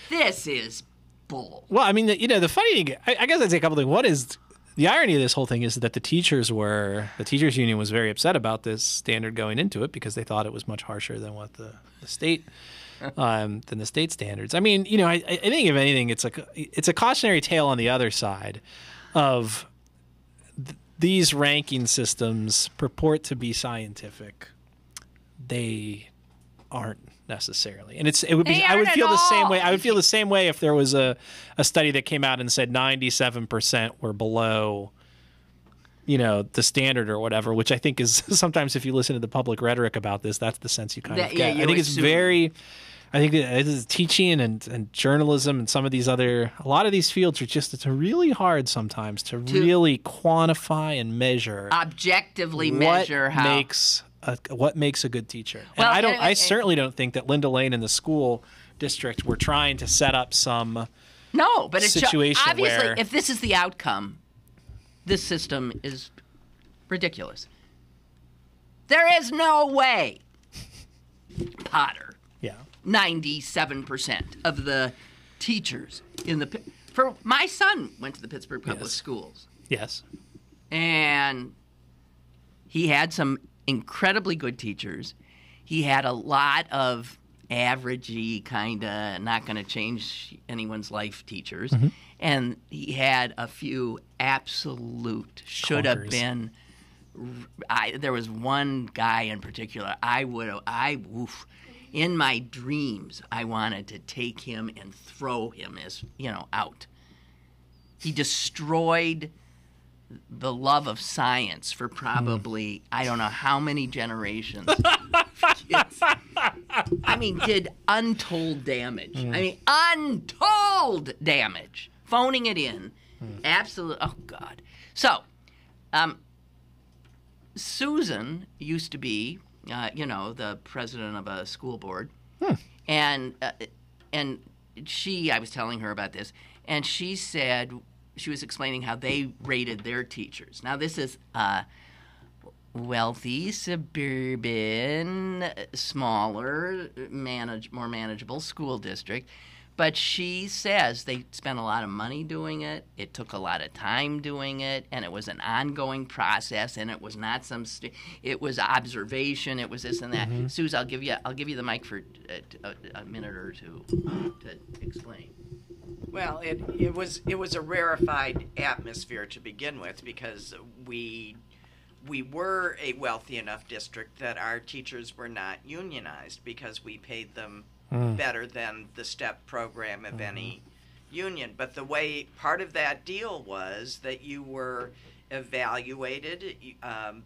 This is bull. Well, I mean, the funny thing, I guess I'd say a couple things. What is the irony of this whole thing is that the teachers union was very upset about this standard going into it because they thought it was much harsher than what the state than the state standards. I mean, I think if anything, it's a cautionary tale on the other side of these ranking systems purport to be scientific. They aren't necessarily, and I would feel the same way. I would feel the same way if there was a study that came out and said 97% were below, the standard or whatever. Which I think is sometimes, if you listen to the public rhetoric about this, that's the sense you kind of get. I think it's very. I think it is teaching and journalism and some of these a lot of these fields are it's really hard sometimes to really quantify and measure objectively measure what makes a good teacher. Well, and I certainly don't think that Linda Lane and the school district were trying to set up some situation obviously, where if this is the outcome, this system is ridiculous. There is no way Potter. Yeah. 97% of the teachers for my son went to the Pittsburgh Public Schools. Yes. And he had some incredibly good teachers. He had a lot of averagey kind of not going to change anyone's life teachers. Mm-hmm. And he had a few absolute should have been. There was one guy in particular in my dreams, I wanted to take him and throw him out. He destroyed the love of science for probably, I don't know how many generations. I mean, did untold damage. I mean, untold damage. Phoning it in. Absolute. Oh, God. So, Susan used to be, the president of a school board. And I was telling her about this, and she said, she was explaining how they rated their teachers. Now, this is wealthy, suburban, smaller, more manageable school district. But she says they spent a lot of money doing it. It took a lot of time doing it, and it was an ongoing process. And it was not it was observation. It was this and that. Mm-hmm. Suze, I'll give you the mic for a minute or two to explain. Well, it was a rarefied atmosphere to begin with because we were a wealthy enough district that our teachers were not unionized because we paid them better than the STEP program of any union. But the way part of that deal was that you were evaluated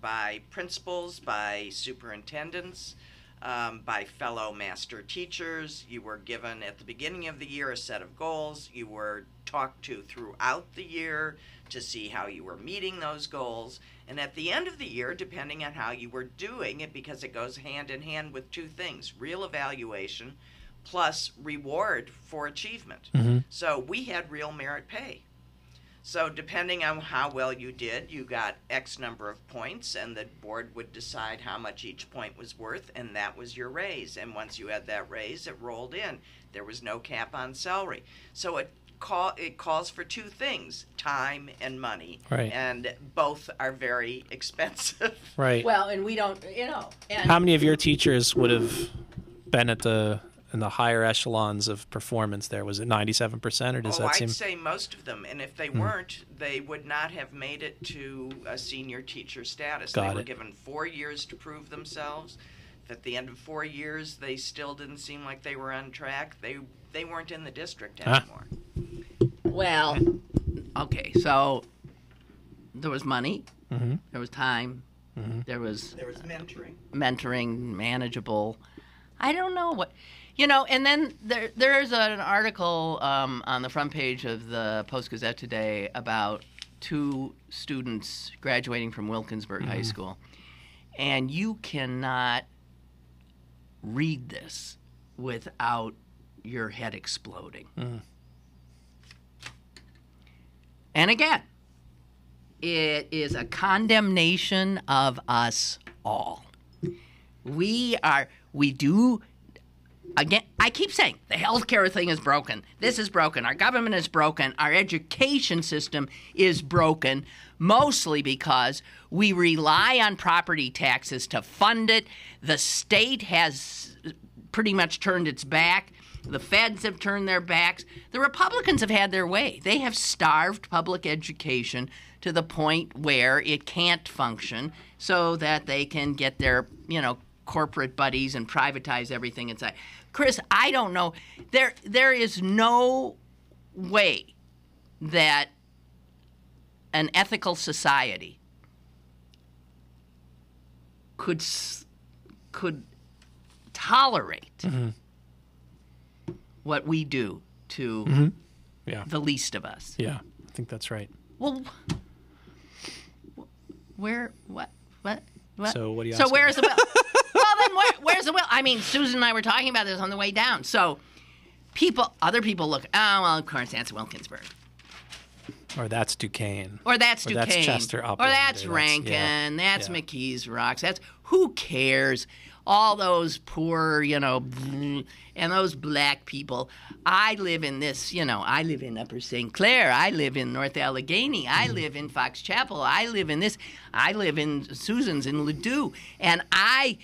by principals, by superintendents, by fellow master teachers. You were given at the beginning of the year a set of goals. You were talked to throughout the year to see how you were meeting those goals. And at the end of the year, depending on how you were doing it, because it goes hand in hand with two things, real evaluation plus reward for achievement. So we had real merit pay. So depending on how well you did, you got X number of points, and the board would decide how much each point was worth, and that was your raise. And once you had that raise, it rolled in. There was no cap on salary. So it calls for two things, time and money. Right. And both are very expensive. Right. Well, and we don't, And how many of your teachers would have been in the higher echelons of performance there? Was it 97%, or does that seem? I'd say most of them. And if they weren't, they would not have made it to a senior teacher status. They were given 4 years to prove themselves. If at the end of 4 years they still didn't seem like they were on track, they weren't in the district anymore. Well, okay, so there was money, there was time, there was mentoring, manageable. I don't know what, and then there's an article on the front page of the Post-Gazette today about 2 students graduating from Wilkinsburg High School, and you cannot read this without your head exploding. And again, it is a condemnation of us all. Again, I keep saying the healthcare thing is broken. This is broken. Our government is broken. Our education system is broken, mostly because we rely on property taxes to fund it. The state has pretty much turned its back. The feds have turned their backs. The Republicans have had their way. They have starved public education to the point where it can't function so that they can get their, corporate buddies and privatize everything inside. Chris, I don't know. There is no way that an ethical society could tolerate what we do to the least of us. Yeah, I think that's right. Well, what? So what do you? So where's the will? Well, then where's the will? I mean, Susan and I were talking about this on the way down. So other people look. Oh well, of course that's Wilkinsburg. Or that's Duquesne. Or that's Duquesne. That's Chester Upland. Or that's Rankin. That's McKees Rocks. That's who cares? All those poor, and those black people. I live in this, I live in Upper St. Clair. I live in North Allegheny. I live in Fox Chapel. I live in this. I live in Susan's in Ladue. And I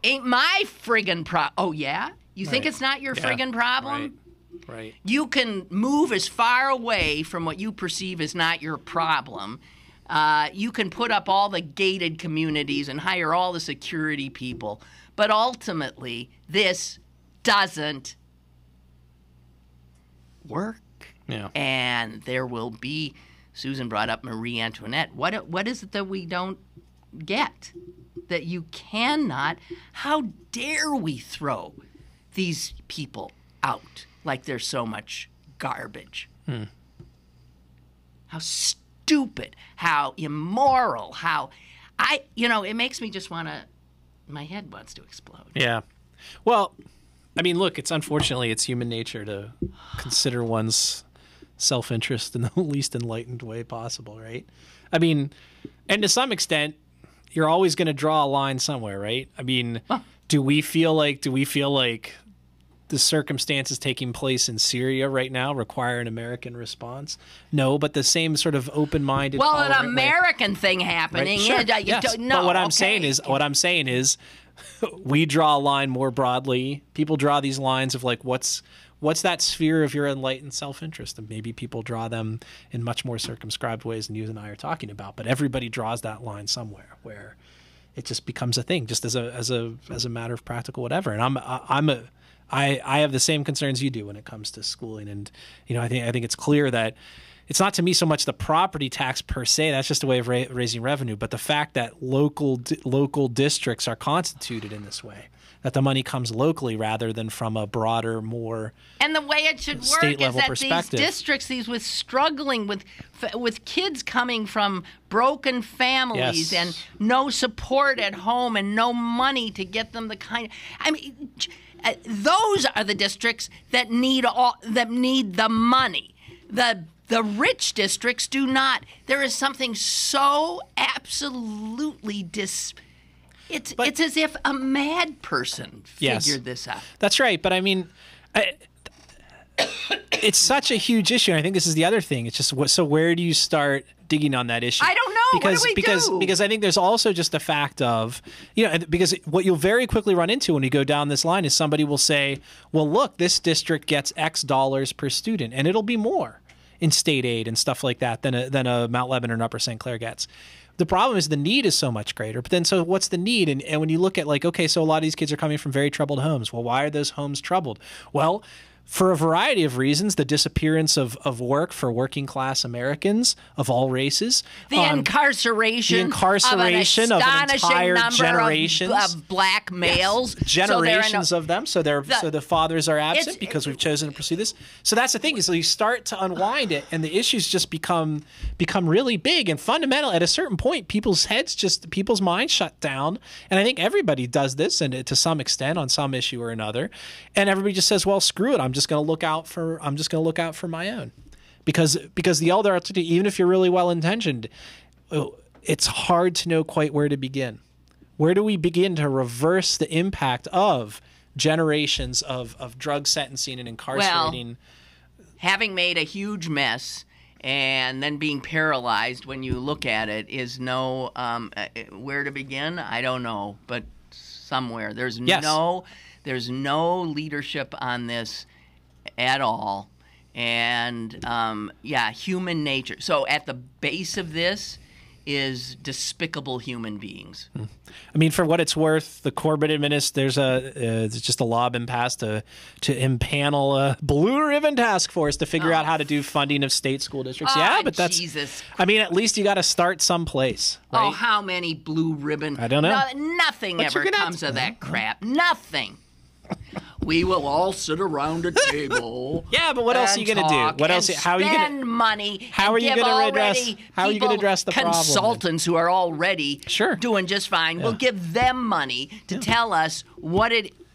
ain't my friggin' problem. Oh, yeah? You think it's not your friggin' problem? Right. You can move as far away from what you perceive as not your problem. You can put up all the gated communities and hire all the security people. But ultimately, this doesn't work. Yeah. And there will be, Susan brought up Marie Antoinette. What is it that we don't get? That you cannot, how dare we throw these people out like they're so much garbage? How stupid, how immoral, how it makes me just want to, my head wants to explode. Yeah. Well, I mean, look, it's human nature to consider one's self-interest in the least enlightened way possible, right? I mean, and to some extent, you're always going to draw a line somewhere, right? I mean, do we feel like the circumstances taking place in Syria right now require an American response? No, but the same sort of open-minded. Well, an American thing happening. Right? Sure. Yes. No, but what I'm saying is, we draw a line more broadly. People draw these lines of like, what's that sphere of your enlightened self-interest? And maybe people draw them in much more circumscribed ways than you and I are talking about. But everybody draws that line somewhere where it just becomes a thing, just as a matter of practical whatever. And I have the same concerns you do when it comes to schooling. And I think it's clear that it's not to me so much the property tax per se. That's just a way of raising revenue. But the fact that local districts are constituted in this way, that the money comes locally rather than from a broader, more and the way it should work is that these districts, these struggling with kids coming from broken families and no support at home and no money to get them the kind. I mean, those are the districts that need the money. The rich districts do not. There is something so absolutely It's as if a mad person figured this out. That's right. But I mean, it's such a huge issue. And I think this is the other thing. It's just, so where do you start digging on that issue? I don't know. Because I think there's also just the fact of, because what you'll very quickly run into when you go down this line is somebody will say, well, look, this district gets X dollars per student, and it'll be more in state aid and stuff like that than a Mount Lebanon or Upper St. Clair gets. The problem is the need is so much greater. But then, so what's the need? And when you look at so a lot of these kids are coming from very troubled homes. Well, why are those homes troubled? Well, for a variety of reasons, the disappearance of work for working class Americans of all races, the incarceration of an entire generations of black males, generations of them. So the fathers are absent because we've chosen to pursue this. So that's the thing is, you start to unwind it, and the issues just become really big and fundamental. At a certain point, people's minds shut down, and I think everybody does this, and to some extent on some issue or another, and everybody just says, well, screw it, I'm just going to look out for my own, because the elder alternative, even if you're really well intentioned, it's hard to know quite where to begin. Where do we begin to reverse the impact of generations of drug sentencing and incarcerating? Well, having made a huge mess and then being paralyzed when you look at it is no where to begin. I don't know, but somewhere there's no leadership on this at all, and human nature. So at the base of this is despicable human beings. I mean, for what it's worth, the Corbett administration, there's just a law been passed to impanel a blue ribbon task force to figure out how to do funding of state school districts. But that's Jesus. I mean, at least you got to start someplace. Right? Oh, how many blue ribbon? I don't know. Nothing ever comes of that crap. Nothing. We will all sit around a table. Yeah, but what else are you going to do? What else? How are you going to spend money? How are you going to address? How are you going to address the problem? Consultants who are already doing just fine. We'll give them money to tell us what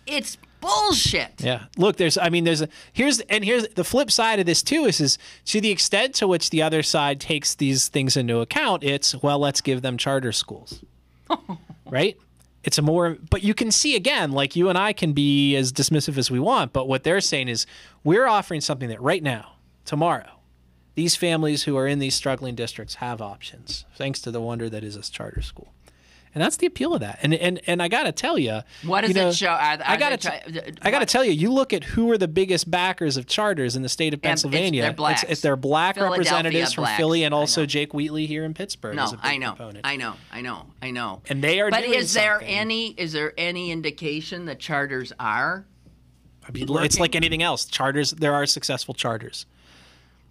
it's bullshit. Yeah. Look, here's the flip side of this too is to the extent to which the other side takes these things into account, it's, well, let's give them charter schools. Right? It's but you can see again, like you and I can be as dismissive as we want, but what they're saying is we're offering something that right now, tomorrow, these families who are in these struggling districts have options, thanks to the wonder that is a charter school. And that's the appeal of that. And I got to tell you, what does it show? I got to tell you, you look at who are the biggest backers of charters in the state of Pennsylvania. They're blacks. It's their black representatives from blacks. Philly, and also Jake Wheatley here in Pittsburgh. No, is a big component. I know. And they are. But doing is there something. is there any indication that charters are? I mean, it's like anything else. Charters. There are successful charters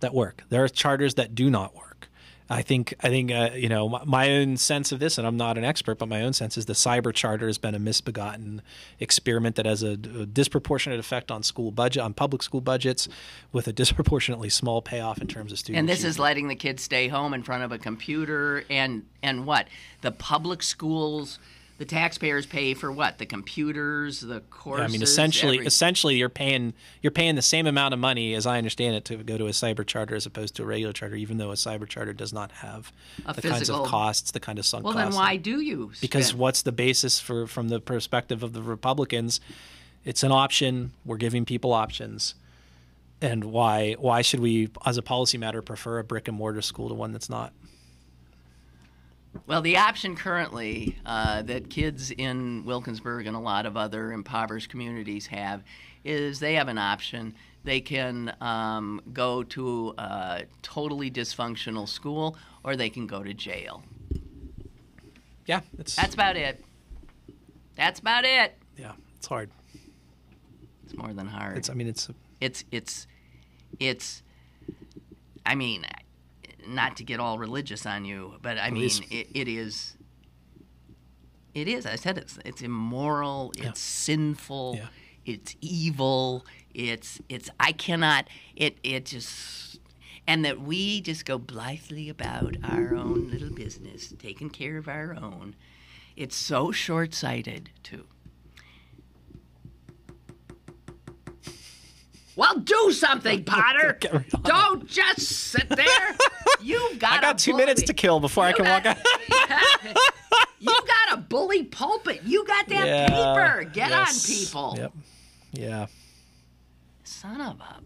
that work. There are charters that do not work. I think my own sense of this, and I'm not an expert, but my own sense is the cyber charter has been a misbegotten experiment that has a disproportionate effect on public school budgets, with a disproportionately small payoff in terms of students. And this is letting the kids stay home in front of a computer, and what? The public schools, the taxpayers pay for what? The computers, the courses. Yeah, I mean, essentially, you're paying the same amount of money, as I understand it, to go to a cyber charter as opposed to a regular charter, even though a cyber charter does not have the kinds of costs, the kind of sunk costs. Well, then why do you spend? Because what's the basis from the perspective of the Republicans? It's an option. We're giving people options. And why should we, as a policy matter, prefer a brick and mortar school to one that's not? Well, the option currently that kids in Wilkinsburg and a lot of other impoverished communities have is they have an option. They can go to a totally dysfunctional school, or they can go to jail. Yeah. That's about it. That's about it. Yeah, it's hard. It's more than hard. I mean, not to get all religious on you, but I mean, it is. I said it's immoral. Yeah. It's sinful. Yeah. It's evil. I cannot. It just, and that we just go blithely about our own little business, taking care of our own. It's so short-sighted too. Well, do something, Potter. Don't just sit there. You've got. I got 2 minutes to kill before I can walk out. You got a bully pulpit. You got that paper. Get on, people. Yep. Yeah. Son of a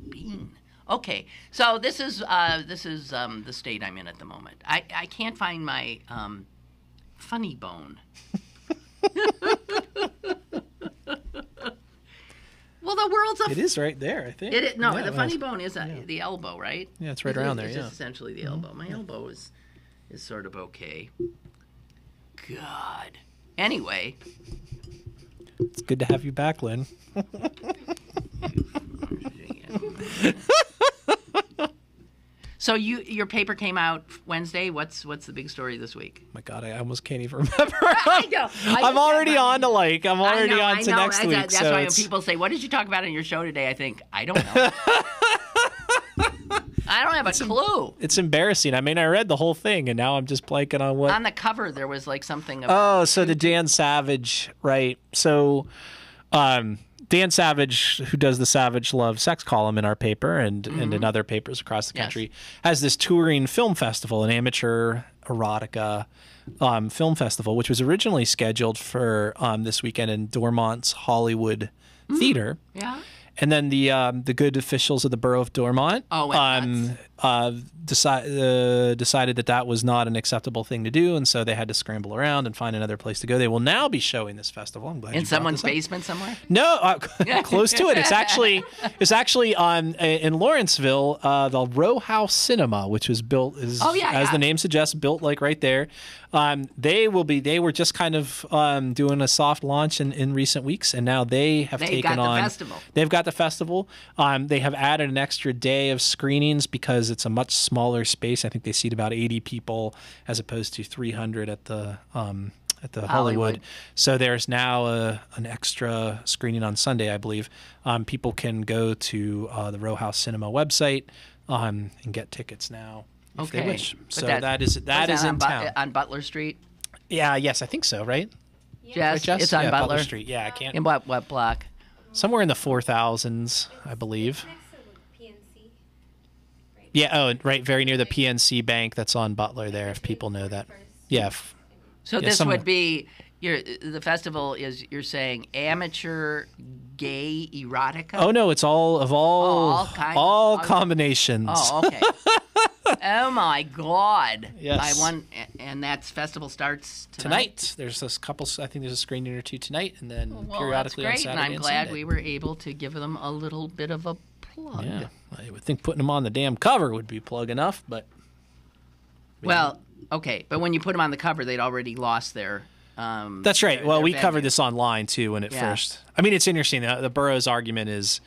bean. Okay, so this is the state I'm in at the moment. I can't find my funny bone. Well, the world's It is right there, I think. The funny bone is the elbow, right? Yeah, it's right around there. It's just essentially the elbow. My elbow is sort of okay. God. Anyway. It's good to have you back, Lynn. So your paper came out Wednesday. What's the big story this week? My God, I almost can't even remember. I know. I'm already on to next week. That's why when people say, "What did you talk about in your show today?" I think I don't know. I don't have a clue. It's embarrassing. I mean, I read the whole thing, and now I'm just blanking on what. On the cover, there was like something about. Oh, so the Dan Savage, right? So, Dan Savage, who does the Savage Love Sex column in our paper and in other papers across the country, has this touring film festival, an amateur erotica film festival, which was originally scheduled for this weekend in Dormont's Hollywood Theater. Yeah. And then the good officials of the borough of Dormont decided that was not an acceptable thing to do, and so they had to scramble around and find another place to go. They will now be showing this festival. I'm glad in someone's basement somewhere. No, close to it. It's actually in Lawrenceville, the Row House Cinema, which was built as the name suggests, built like right there. They were just kind of doing a soft launch in recent weeks, and now they've got the festival. They have added an extra day of screenings because it's a much smaller space. I think they seat about 80 people as opposed to 300 at the Hollywood. So there's now an extra screening on Sunday, I believe. People can go to the Row House Cinema website and get tickets now. If they wish. So that is in town on Butler Street. Yeah, yes, I think so. Right? Yes, it's on Butler Street. Yeah, I can't. In what block? somewhere in the 4,000s, I believe. Yeah, right, very near the PNC Bank that's on Butler there, if people know that. Yeah. So this would be, the festival is, you're saying, amateur gay erotica? Oh, no, it's all combinations. Oh, okay. Oh, my God. Yes. And that festival starts tonight. There's a couple, I think there's a screening or two tonight, and then periodically on Saturday and I'm glad Sunday. we were able to give them a little bit of a plug. Yeah, I would think putting them on the damn cover would be plug enough, but... Well, okay, but when you put them on the cover, they'd already lost their... That's right. Well, we covered this online, too, when it first... I mean, it's interesting. The borough's argument is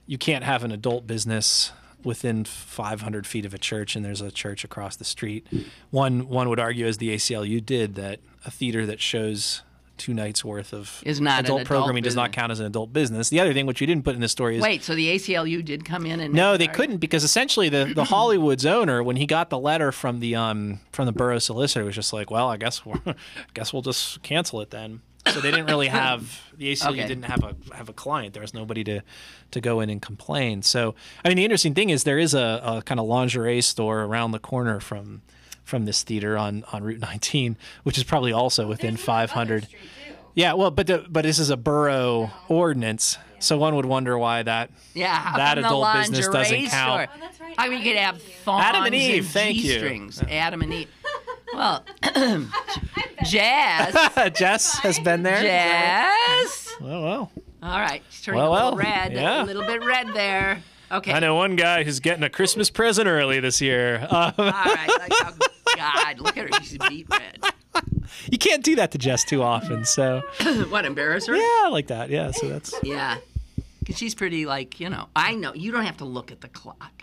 you can't have an adult business within 500 feet of a church, and there's a church across the street. One would argue, as the ACLU did, that a theater that shows 2 nights' worth of adult programming does not count as an adult business. The other thing, which you didn't put in the story, is... Wait, so the ACLU did come in and... No, they couldn't, because essentially the Hollywood's owner, when he got the letter from the borough solicitor, was just like, well, I guess we'll just cancel it then. So they didn't really have... The ACLU didn't have a client. There was nobody to go in and complain. So, I mean, the interesting thing is there is a kind of lingerie store around the corner from this theater on Route 19, which is probably also within 500. Yeah, well, but this is a borough ordinance, so one would wonder why that adult business doesn't count. Oh, that's right. I mean, you could have thongs Adam and Eve, thank you. G-strings. Adam and Eve. Well, Jess has been there. Jess. Well. All right, she's turning a little red. Yeah. A little bit red there. Okay. I know one guy who's getting a Christmas present early this year. All right. Oh, God, look at her. She's beet red. You can't do that to Jess too often, so... What, embarrass her? Yeah, like that. Yeah, so that's... Yeah, because she's pretty, I know. You don't have to look at the clock.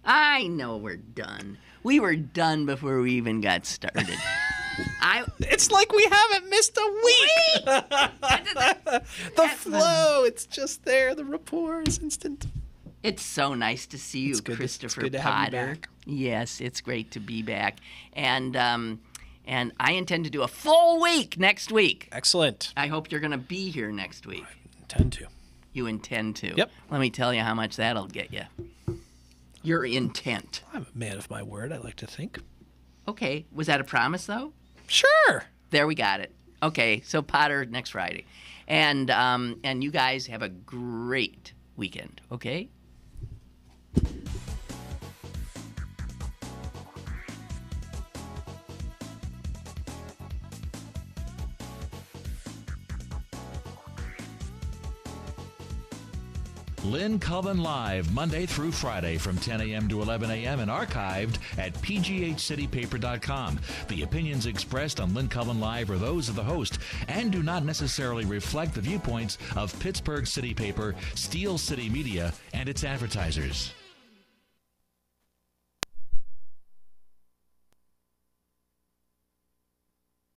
I know we're done. We were done before we even got started. It's like we haven't missed a week. The flow, it's just there. The rapport is instant. It's so nice to see you, Christopher It's good to Potter. have you back. Yes, it's great to be back. And I intend to do a full week next week. Excellent. I hope you're going to be here next week. I intend to. You intend to? Yep. Let me tell you how much that'll get you. Your intent. I'm a man of my word, I like to think. Okay. Was that a promise, though? Sure. There, we got it. Okay, so Potter next Friday. And you guys have a great weekend, okay? Lynn Cullen Live, Monday through Friday from 10 a.m. to 11 a.m. and archived at pghcitypaper.com. The opinions expressed on Lynn Cullen Live are those of the host and do not necessarily reflect the viewpoints of Pittsburgh City Paper, Steel City Media, and its advertisers.